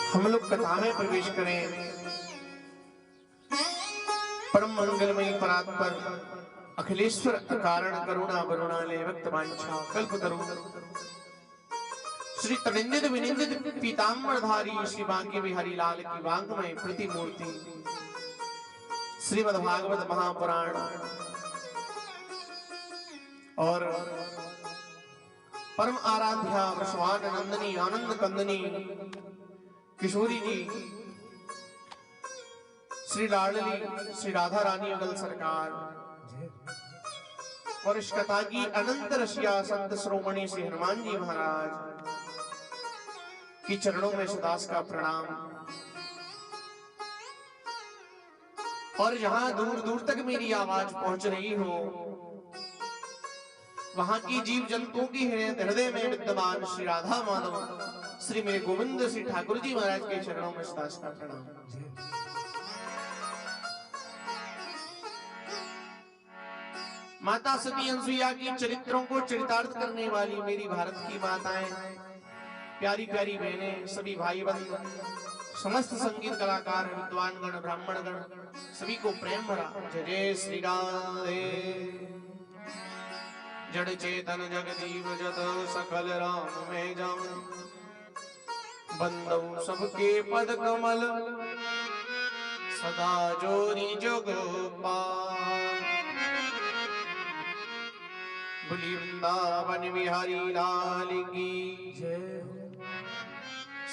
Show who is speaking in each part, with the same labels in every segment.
Speaker 1: हम लोग कथा में प्रवेश करें। परम मंगलमयी परात्पर अखिलेश्वर अकारण करुणा वरुणालय भक्त वांछा कल्पतरु श्री तनिंदित विनिंदित पीताम्बरधारी श्री बांके बिहारी लाल की वांगमय प्रतिमूर्ति श्रीमद्भागवत महापुराण और परम आराध्या वृषभान नंदनी आनंद कंदनी किशोरी जी श्री लाडली श्री राधा रानी अगल सरकार और इस कथा की अनंत रसिया संत श्रोमणी श्री हनुमान जी महाराज की चरणों में सुदास का प्रणाम। और जहां दूर दूर तक मेरी आवाज पहुंच रही हो वहां की जीव जंतुओं की हृदय में विद्यमान श्री राधा माधव श्री मेरे गोविंद श्री ठाकुर जी महाराज के चरणों में सुदास का प्रणाम। माता सती अनसुईया की चरित्रों को चरितार्थ करने वाली मेरी भारत की माताएं, प्यारी प्यारी बहनें, सभी भाई बंधु, समस्त संगीत कलाकार, विद्वान गण, ब्राह्मण गण, सभी को प्रेम भरा जय जय श्री राधे। जड़ चेतन जगजीव जत सकल राम में जाऊं, बंदऊ सबके पद कमल सदा जोरी जग पार। बोली वृंदावन बिहारी लाल की जय,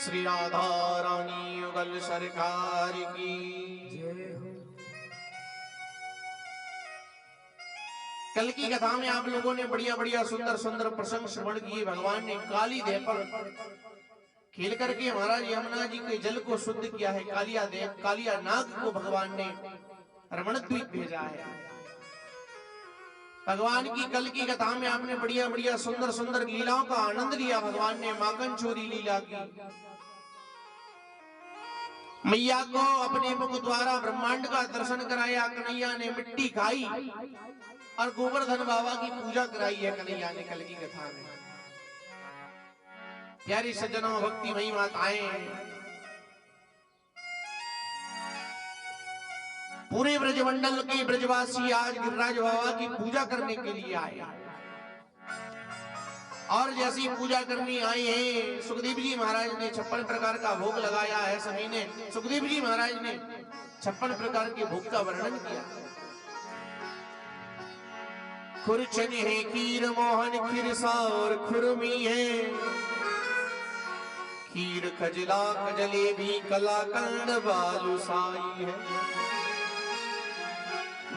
Speaker 1: श्री राधा रानी युगल सरकार की जय। कल की कथा में आप लोगों ने बढ़िया बढ़िया सुंदर सुंदर प्रसंग श्रवण किए। भगवान ने काली देह पर खेल करके महाराज यमुना जी के जल को शुद्ध किया है। कालिया नाग को भगवान ने रमण द्वीप भेजा है। भगवान की कल की कथा में आपने बढ़िया बढ़िया सुंदर सुंदर लीलाओं का आनंद लिया। भगवान ने माखन चोरी लीला की, मैया को अपने मुख द्वारा ब्रह्मांड का दर्शन कराया। कन्हैया ने मिट्टी खाई और गोवर्धन बाबा की पूजा कराई है कन्हैया ने कल की कथा में। प्यारी सज्जनों, भक्तिमयी माताएं, पूरे ब्रजमंडल के ब्रजवासी आज गिरिराज बाबा की पूजा करने के लिए आए। और जैसी पूजा करनी आए हैं, सुखदेव जी महाराज ने 56 प्रकार का भोग लगाया है। सभी ने, सुखदेव जी महाराज ने 56 प्रकार के भोग का वर्णन किया। खुरचन है खीर मोहन खिरसा और खुरमी है, खीर खजला जलेबी कलाकंद बालूशाही है।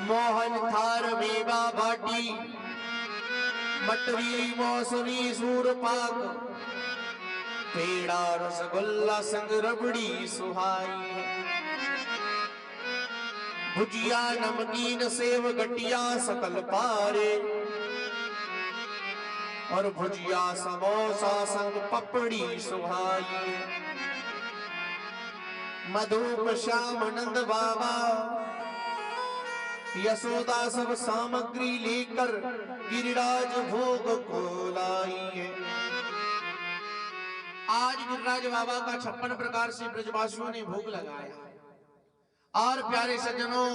Speaker 1: मोहन थार मेवा बाटी मटरी मौसमी सूर पाक, पेड़ा रसगुल्ला संग रबड़ी सुहाई है। भुजिया नमकीन सेव गटिया सकल पारे, और भुजिया समोसा संग पपड़ी सुहाई है। मधुप श्याम नंद बाबा यशोदा सब सामग्री लेकर गिरिराज भोग को लाई है। आज गिरिराज बाबा का 56 प्रकार से ब्रजवासियों ने भोग लगाया। और प्यारे सज्जनों,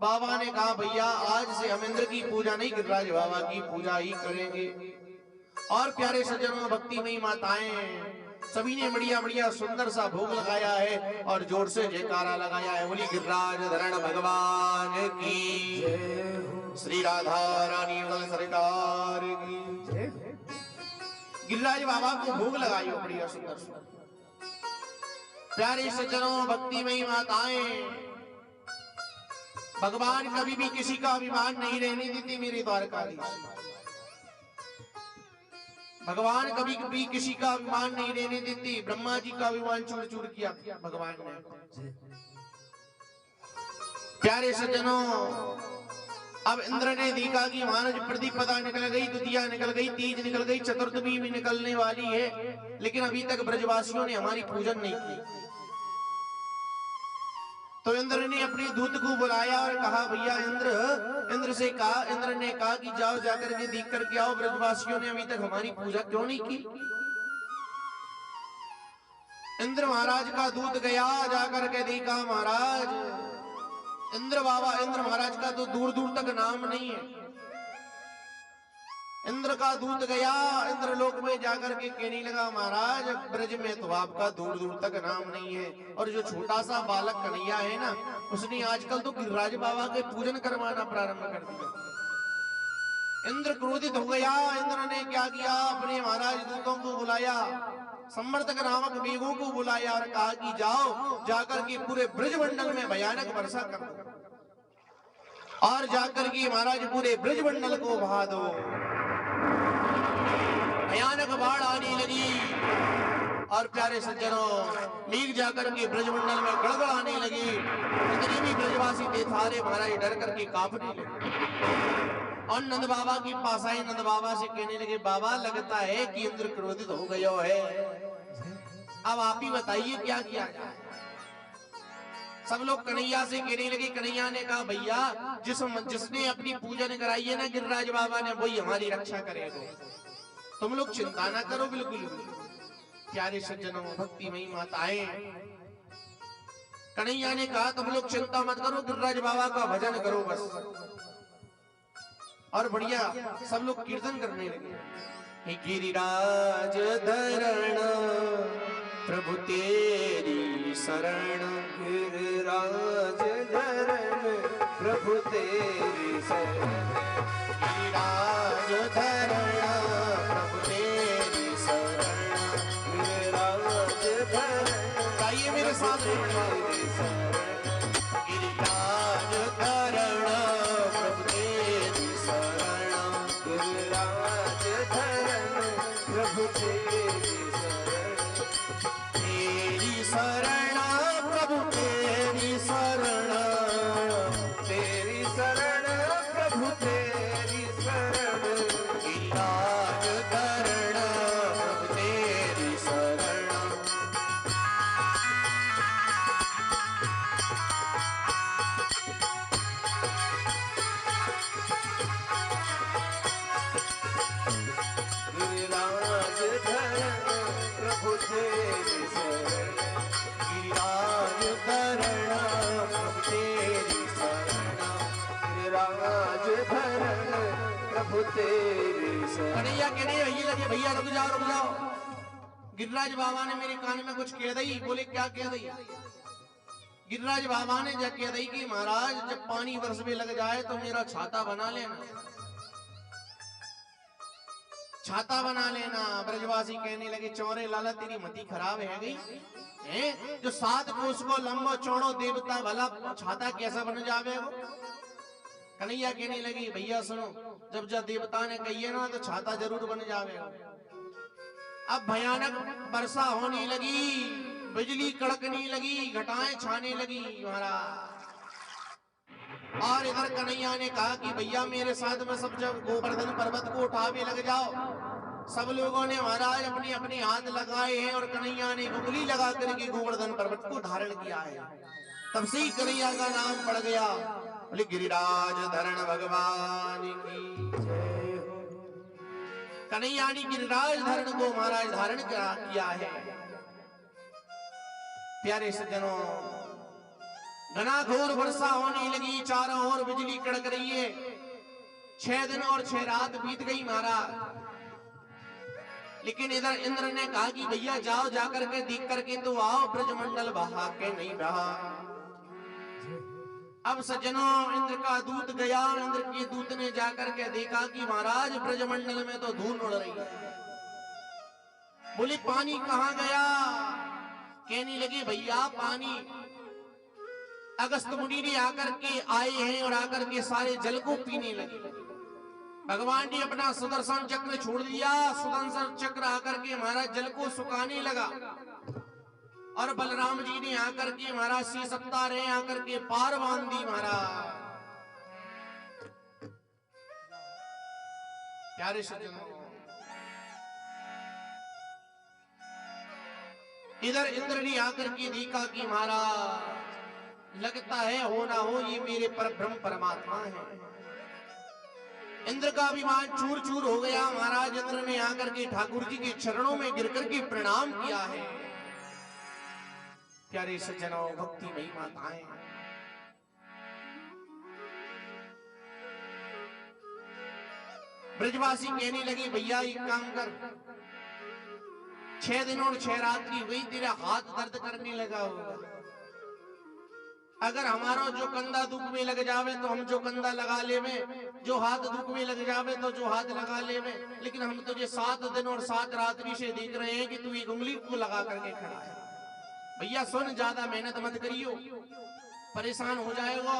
Speaker 1: बाबा ने कहा भैया आज से हम इंद्र की पूजा नहीं, गिरिराज बाबा की पूजा ही करेंगे। और प्यारे सज्जनों, भक्तिमयी माताएं, सभी ने बढ़िया बढ़िया सुंदर सा भोग लगाया है और जोर से जयकारा लगाया है। बोली गिरिराज धरण भगवान की, श्री राधा रानी सरकार की। गिरिराज बाबा को भोग लगाई हो बढ़िया सुंदर सुंदर। प्यारे सज्जनों, भक्तिमयी माताएं, भगवान कभी भी किसी का अभिमान नहीं रहने देते मेरे द्वारकाधीश। भगवान कभी भी किसी का अभिमान नहीं रहने देते। ब्रह्मा जी का अभिमान चूर चूर किया भगवान ने। प्यारे सज्जनों, अब इंद्र ने देखा कि महाराज प्रतिपदा निकल गई, द्वितीया निकल गई, तीज निकल गई, चतुर्थी भी निकलने वाली है, लेकिन अभी तक ब्रजवासियों ने हमारी पूजन नहीं की। तो इंद्र ने अपने दूत को बुलाया और कहा भैया इंद्र ने कहा कि जाओ जाकर के देख करके आओ, ब्रजवासियों ने अभी तक हमारी पूजा क्यों नहीं की। इंद्र महाराज का दूत गया, जाकर के देखा महाराज इंद्र महाराज का तो दूर दूर तक नाम नहीं है। इंद्र का दूत गया, इंद्रलोक में जाकर के कहने लगा महाराज ब्रज में तो आपका दूर दूर तक नाम नहीं है। और जो छोटा सा बालक कन्हैया है ना, उसने आजकल तो गिरिराज बाबा के पूजन करवाना प्रारंभ कर दिया। इंद्र क्रोधित हो गया। इंद्र ने क्या किया, अपने महाराज दूतों को बुलाया, संवर्तक नामक मेघों को बुलाया और कहा कि जाओ जाकर के पूरे ब्रजमंडल में भयानक वर्षा कर दो, और जाकर के महाराज पूरे ब्रजमंडल को बहा दो। भयानक बाढ़ आने लगी और प्यारे सज्जनों मेघ जाकर के ब्रजमंडल में गड़गड़ाने लगी। जितने भी ब्रजवासी थे सारे महाराज डर करके कांपने लगे। और नंद बाबा के पास आए, नंद बाबा से कहने लगे बाबा लगता है कि इंद्र क्रोधित हो गया है, अब आप ही बताइए क्या किया जाए। सब लोग कन्हैया से कहने लगे। कन्हैया ने कहा भैया जिसने अपनी पूजन कराई है ना गिरिराज बाबा ने, वही हमारी रक्षा करेगा, तुम लोग चिंता ना करो बिल्कुल। प्यारे सज्जनों भक्तिमयी माताएं, कन्हैया ने कहा तुम लोग चिंता मत करो, गिरिराज बाबा का भजन करो बस। और बढ़िया सब लोग कीर्तन करने लगे। गिरिराज धरण प्रभु तेरी शरण,
Speaker 2: गिरिराज धरण प्रभु तेरी शरण,
Speaker 1: गिरिराज धरण प्रभु तेरी शरण,
Speaker 2: गिरिराज धरण
Speaker 1: गाइए मेरे साथ
Speaker 2: तेरी शरण,
Speaker 1: गिरिराज धरण प्रभु तेरी शरण,
Speaker 2: गिरिराज धरण प्रभु तेरी शरण,
Speaker 1: तेरी शरण प्रभु तेरी शरण,
Speaker 2: तेरी शरण प्रभु तेरी शरण,
Speaker 1: गिरिराज धरण प्रभु तेरी शरण।
Speaker 2: गिरिराज धरण प्रभु तेरी शरण,
Speaker 1: गिरिराज धरण प्रभु तेरी शरण।
Speaker 2: गिरिराज धरण प्रभु तेरी शरण।
Speaker 1: कन्हैया कहने यही लगे भैया रुक जाओ। गिरिराज बाबा ने मेरे कान में कुछ कह दी। बोले क्या कह दी? गिरिराज बाबा ने जब कह दी कि महाराज जब पानी वर्ष में लग जाए तो मेरा छाता बना लेना, छाता बना लेना। ब्रजवासी कहने लगे चौरे लाला तेरी मति खराब है गई है, जो 7 कोस को लंबो चौड़ो देवता भला छाता कैसा बन जावेगा। कन्हैया कहने लगी भैया सुनो, जब देवता ने कहिए ना तो छाता जरूर बन जावेगा। अब भयानक वर्षा होने लगी, बिजली कड़कने लगी, घटाएं छाने लगी महाराज। और इधर कन्हैया ने कहा कि भैया मेरे साथ में सब जब गोवर्धन पर्वत को उठावे लग जाओ। सब लोगों ने महाराज अपने अपने हाथ लगाए हैं और कन्हैया ने उंगली लगा करके गोवर्धन पर्वत को धारण किया है। तब से ही कन्हैया का नाम पड़ गया। बोले गिरिराज धरण भगवान की जय हो। कन्हैया ने गिरिराज धरण को महाराज धारण किया है। प्यारे सज्जनों घनाघोर वर्षा होने लगी, चारों ओर बिजली कड़क रही है। 6 दिन और 6 रात बीत गई महाराज। लेकिन इधर इंद्र ने कहा कि भैया जाओ जाकर के देख करके तो आओ, ब्रजमंडल बहा के नहीं रहा। अब सज्जनों इंद्र का दूत गया। इंद्र के दूत ने जाकर के देखा कि महाराज ब्रजमंडल में तो धूल उड़ रही है। बोले पानी कहाँ गया? कहने लगे भैया पानी अगस्त मुनि ने आकर के आए हैं और आकर के सारे जल को पीने लगे। भगवान ने अपना सुदर्शन चक्र छोड़ दिया। सुदर्शन चक्र आकर के महाराज जल को सुखाने लगा। और बलराम जी ने आकर के महाराज 6 सप्ताह रहे, आकर के पार बांध दी महाराज। प्यारे सज्जनों इधर इंद्र ने आकर के देखा कि महाराज लगता है हो ना हो ये मेरे पर ब्रह्म परमात्मा है। इंद्र का अभिमान चूर चूर हो गया। महाराज इंद्र ने आकर के ठाकुर जी के चरणों में गिर करके प्रणाम किया है। प्यारे सज्जनों, भक्ति मई माताएं, ब्रजवासी कहने लगे भैया एक काम कर, 6 दिन और 6 रात्रि हुई, तेरा हाथ दर्द करने लगा होगा। अगर हमारा जो कंधा दुख में लग जावे तो हम जो कंधा लगा ले में, जो हाथ दुख में लग जावे तो जो हाथ लगा ले में, लेकिन हम तुझे 7 दिन और 7 रात्रि से देख रहे हैं कि तू एक उंगली को लगा करके खड़ा है। भैया सुन, ज्यादा मेहनत मत करियो, परेशान हो जाएगा।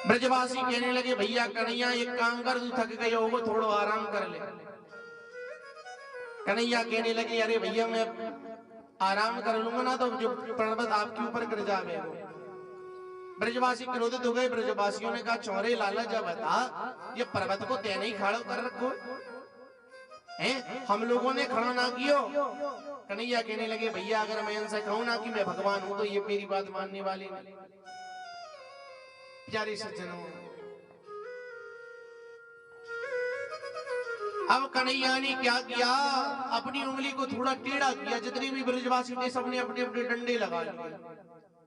Speaker 1: ब्रजवासी कहने लगे भैया कन्हैया एक काम कर, तू थक गए होगो, थोड़ा आराम कर ले। कन्हैया कहने लगे अरे भैया मैं आराम कर लूंगा ना तो जो पर्वत आपके ऊपर गिर जावे। ब्रजवासी क्रोधित हो गए। ब्रजवासियों ने कहा चौरे लाला जब बता, ये पर्वत को तेने ही खड़ा कर रखो है, हम लोगों ने खड़ा ना कियो। कन्हैया कहने लगे भैया अगर मैं इनसे कहूं ना कि मैं भगवान हूं तो ये मेरी बात मानने वाले नहीं। प्यारे सज्जनों, अब कन्हैया ने क्या किया, अपनी उंगली को थोड़ा टेढ़ा किया। जितने भी ब्रजवासी थे सबने अपने अपने डंडे लगा लिए।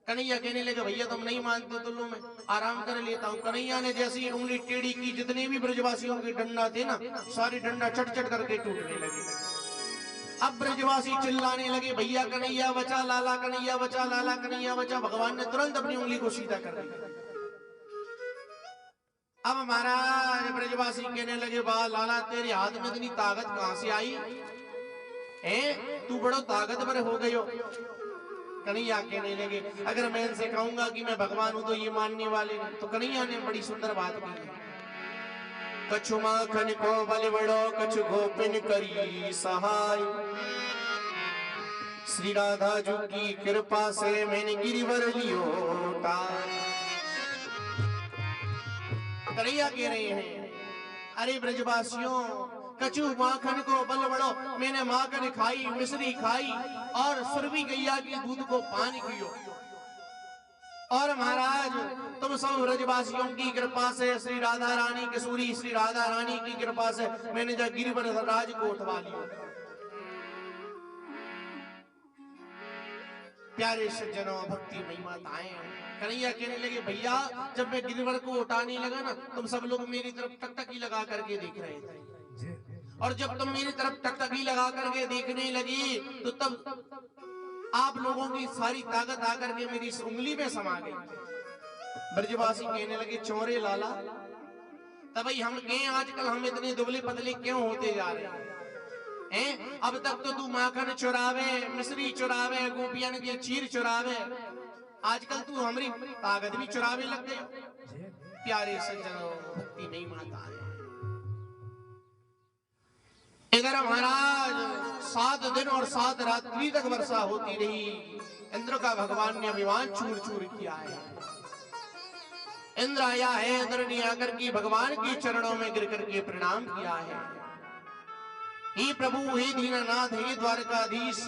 Speaker 1: कन्हैया कहने लगे भैया तुम नहीं मानते तो लो मैं आराम कर लेता हूँ। कन्हैया ने जैसी उंगली टेढ़ी की, जितने भी ब्रजवासियों के डंडा थे ना, सारे डंडा चट चट करके टूटने लगे। अब ब्रजवासी चिल्लाने लगे भैया कन्हैया बचा, लाला कन्हैया बचा, लाला कन्हैया बचा। भगवान ने तुरंत अपनी उंगली को सीधा कर दिया। अब महाराज ब्रजवासी कहने लगे वाह लाला तेरे हाथ में इतनी ताकत कहां से आई है, तू बड़ो ताकतवर हो गयो। कन्हैया कहने लगे अगर मैं इनसे कहूंगा कि मैं भगवान हूं तो ये मानने वाले नहीं। तो कन्हैया ने बड़ी सुंदर बात की, कछु माखन को बल बड़ो, कछु गोपिन करी सहाय, श्री राधा जी की कृपा से मैंने गिरिवर लियो टाय। कन्हैया कह रहे हैं अरे ब्रजवासियों, कछु माखन को बल बड़ो, मैंने माखन खाई, मिश्री खाई और सुरभि गैया के दूध को पान कियो। और महाराज तुम सब ब्रजवासियों की कृपा से, श्री राधा रानी किशोरी श्री राधा रानी की कृपा से मैंने जब गिरिवर राज को उठवा लिया। प्यारे सज्जनों, भक्ति मई माताएं, कन्हैया कहने लगे भैया जब मैं गिरिवर को उठाने लगा ना, तुम सब लोग मेरी तरफ टकटकी लगा करके देख रहे थे, और जब तुम मेरी तरफ टकटकी लगा करके देखने लगी तो तब आप लोगों की सारी ताकत आकर के मेरी इस उंगली में समा गई। ब्रजवासी कहने लगे चौरे लाला, तब भाई हम कहें आजकल हम इतने दुबले पतले क्यों होते जा रहे हैं? अब तक तो तू माखन चुरावे, मिश्री चुरावे, गोपियन के चीर चुरावे, आजकल तू हमारी ताकत भी चुरावे लग गए। प्यारे सज्जनों, भक्ति नहीं माता है। इधर महाराज 7 दिन और 7 रात्रि तक वर्षा होती रही। इंद्र का भगवान ने अभिमान चूर चूर किया है। इंद्र आया है, इंद्र ने आकर के भगवान के चरणों में गिर करके प्रणाम किया है। हे प्रभु, हे दीनानाथ, हे द्वारकाधीश,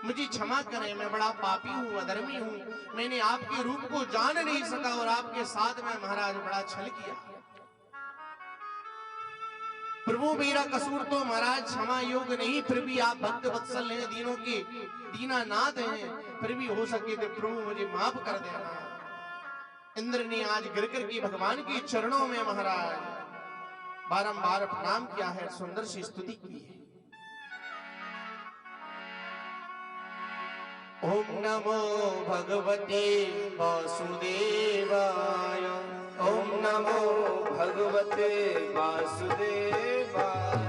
Speaker 1: मुझे क्षमा करें, मैं बड़ा पापी हूँ, अधर्मी हूँ, मैंने आपके रूप को जान नहीं सका और आपके साथ में महाराज बड़ा छल किया। प्रभु मेरा कसूर तो महाराज क्षमा योग नहीं, फिर भी आप भक्त वत्सल हैं, दीनों के दीनानाथ हैं, फिर भी हो सके तो प्रभु मुझे माफ कर देना। इंद्र ने आज गिर करके भगवान के चरणों में महाराज बारंबार प्रणाम किया है, सुंदर सी स्तुति की है। ओम नमो भगवते वासुदेवाय,
Speaker 2: ओम नमो भगवते वासुदेवाय।